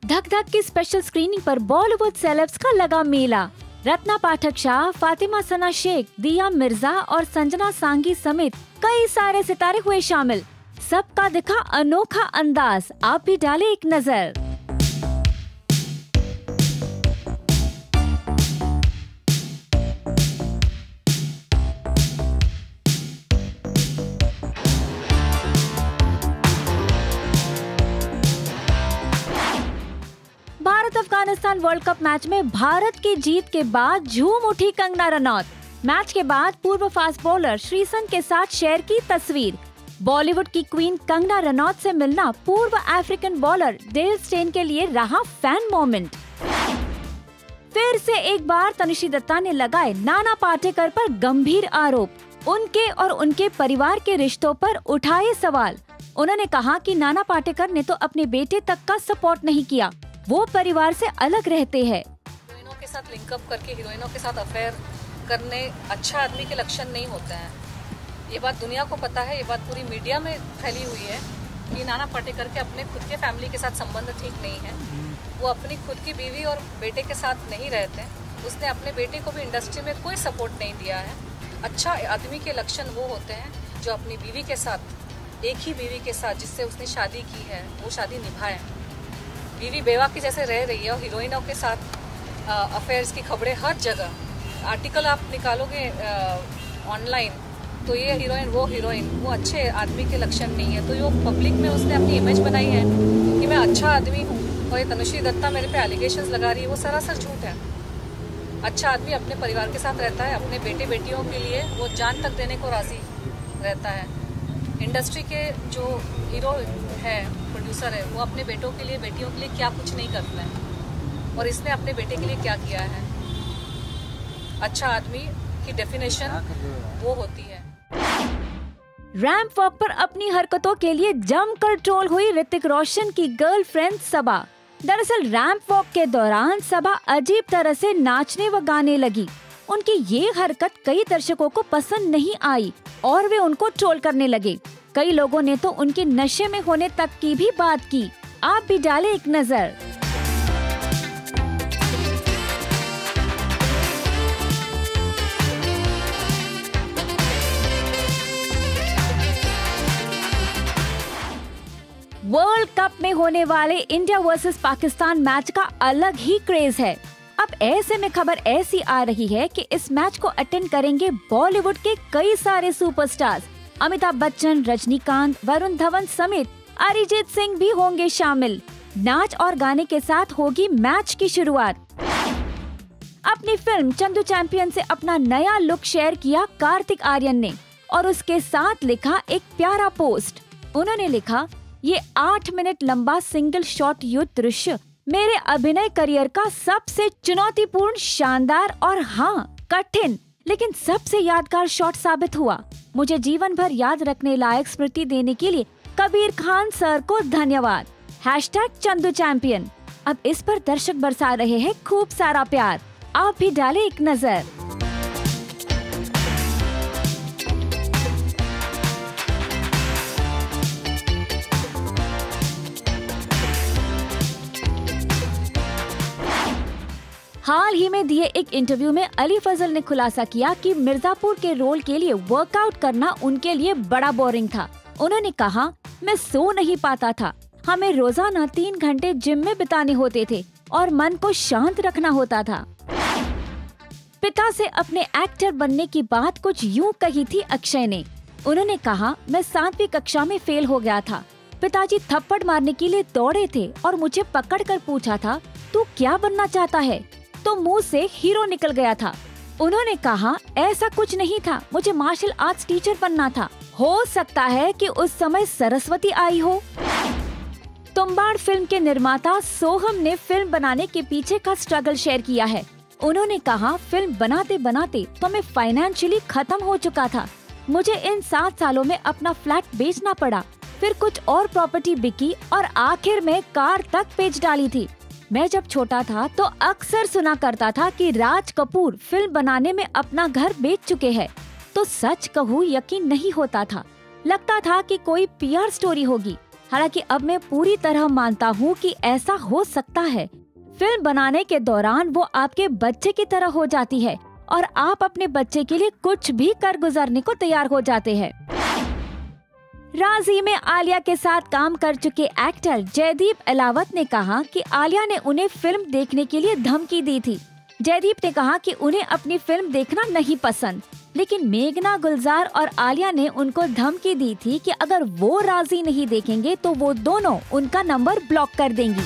धक धक की स्पेशल स्क्रीनिंग पर बॉलीवुड सेलेब्स का लगा मेला। रत्ना पाठक शाह, फातिमा सना शेख, दिया मिर्जा और संजना सांगी समेत कई सारे सितारे हुए शामिल। सबका दिखा अनोखा अंदाज, आप भी डाले एक नजर। Bharat Afghanistan world cup match में भारत की जीत के बाद झूम उठी कंगना रनौत। मैच के बाद पूर्व फास्ट बॉलर श्रीसंत के साथ शेयर की तस्वीर। बॉलीवुड की क्वीन कंगना रनौत से मिलना पूर्व अफ्रीकन बॉलर डेल स्टेन के लिए रहा फैन मोमेंट। फिर से एक बार तनुश्री दत्ता ने लगाए नाना पाटेकर पर गंभीर आरोप। उनके और उनके परिवार के रिश्तों पर उठाए सवाल। उन्होंने कहा कि नाना पाटेकर ने तो अपने बेटे तक का सपोर्ट नहीं किया, वो परिवार से अलग रहते हैं। हीरोइनों के साथ लिंकअप करके हीरोइनों के साथ अफेयर करने अच्छा आदमी के लक्षण नहीं होते हैं। ये बात दुनिया को पता है, ये बात पूरी मीडिया में फैली हुई है कि नाना पाटेकर के अपने खुद के फैमिली के साथ संबंध ठीक नहीं है। वो अपनी खुद की बीवी और बेटे के साथ नहीं रहते। उसने अपने बेटे को भी इंडस्ट्री में कोई सपोर्ट नहीं दिया है। अच्छा आदमी के लक्षण वो होते हैं जो अपनी बीवी के साथ, एक ही बीवी के साथ जिससे उसने शादी की है, वो शादी निभाए। बीवी बेवा की जैसे रह रही है और हीरोइनों के साथ अफेयर्स की खबरें हर जगह, आर्टिकल आप निकालोगे ऑनलाइन तो ये हीरोइन वो अच्छे आदमी के लक्षण नहीं है। तो जो पब्लिक में उसने अपनी इमेज बनाई है कि मैं अच्छा आदमी हूँ और ये तनुश्री दत्ता मेरे पे एलिगेशंस लगा रही है, वो सरासर झूठ है। अच्छा आदमी अपने परिवार के साथ रहता है, अपने बेटे बेटियों के लिए वो जान तक देने को राजी रहता है। इंडस्ट्री के जो हीरो है, प्रोड्यूसर है, वो अपने बेटों के लिए बेटियों के लिए क्या कुछ नहीं करते हैं और इसने अपने बेटे के लिए क्या किया है। अच्छा आदमी की डेफिनेशन वो होती है। रैंप वॉक पर अपनी हरकतों के लिए जमकर ट्रोल हुई ऋतिक रोशन की गर्लफ्रेंड सबा। दरअसल रैंप वॉक के दौरान सबा अजीब तरह से नाचने व गाने लगी। उनकी ये हरकत कई दर्शकों को पसंद नहीं आई और वे उनको ट्रोल करने लगे। कई लोगों ने तो उनके नशे में होने तक की भी बात की। आप भी डाले एक नजर। वर्ल्ड कप में होने वाले इंडिया वर्सेस पाकिस्तान मैच का अलग ही क्रेज है। अब ऐसे में खबर ऐसी आ रही है कि इस मैच को अटेंड करेंगे बॉलीवुड के कई सारे सुपरस्टार्स। अमिताभ बच्चन, रजनीकांत, वरुण धवन समेत अरिजीत सिंह भी होंगे शामिल। नाच और गाने के साथ होगी मैच की शुरुआत। अपनी फिल्म चंदू चैंपियन से अपना नया लुक शेयर किया कार्तिक आर्यन ने और उसके साथ लिखा एक प्यारा पोस्ट। उन्होंने लिखा, ये 8 मिनट लंबा सिंगल शॉट युद्ध दृश्य मेरे अभिनय करियर का सबसे चुनौतीपूर्ण, शानदार और हाँ कठिन लेकिन सबसे यादगार शॉट साबित हुआ। मुझे जीवन भर याद रखने लायक स्मृति देने के लिए कबीर खान सर को धन्यवाद। #चंदू चैंपियन। अब इस पर दर्शक बरसा रहे हैं खूब सारा प्यार। आप भी डाले एक नजर। हाल ही में दिए एक इंटरव्यू में अली फजल ने खुलासा किया कि मिर्जापुर के रोल के लिए वर्कआउट करना उनके लिए बड़ा बोरिंग था। उन्होंने कहा, मैं सो नहीं पाता था। हमें रोजाना 3 घंटे जिम में बिताने होते थे और मन को शांत रखना होता था। पिता से अपने एक्टर बनने की बात कुछ यूं कही थी अक्षय ने। उन्होंने कहा, मैं 7वीं कक्षा में फेल हो गया था। पिताजी थप्पड़ मारने के लिए दौड़े थे और मुझे पकड़कर पूछा था, तू क्या बनना चाहता है? तो मुंह से हीरो निकल गया था। उन्होंने कहा, ऐसा कुछ नहीं था, मुझे मार्शल आर्ट्स टीचर बनना था। हो सकता है कि उस समय सरस्वती आई हो। तुम्बाड़ फिल्म के निर्माता सोहम ने फिल्म बनाने के पीछे का स्ट्रगल शेयर किया है। उन्होंने कहा, फिल्म बनाते बनाते तो मैं फाइनेंशियली खत्म हो चुका था। मुझे इन 7 सालों में अपना फ्लैट बेचना पड़ा, फिर कुछ और प्रॉपर्टी बिकी और आखिर में कार तक बेच डाली थी। मैं जब छोटा था तो अक्सर सुना करता था कि राज कपूर फिल्म बनाने में अपना घर बेच चुके हैं, तो सच कहूँ यकीन नहीं होता था। लगता था कि कोई पीआर स्टोरी होगी। हालांकि अब मैं पूरी तरह मानता हूँ कि ऐसा हो सकता है। फिल्म बनाने के दौरान वो आपके बच्चे की तरह हो जाती है और आप अपने बच्चे के लिए कुछ भी कर गुजरने को तैयार हो जाते हैं। राजी में आलिया के साथ काम कर चुके एक्टर जयदीप अहलावत ने कहा कि आलिया ने उन्हें फिल्म देखने के लिए धमकी दी थी। जयदीप ने कहा कि उन्हें अपनी फिल्म देखना नहीं पसंद, लेकिन मेघना गुलजार और आलिया ने उनको धमकी दी थी कि अगर वो राजी नहीं देखेंगे तो वो दोनों उनका नंबर ब्लॉक कर देंगी।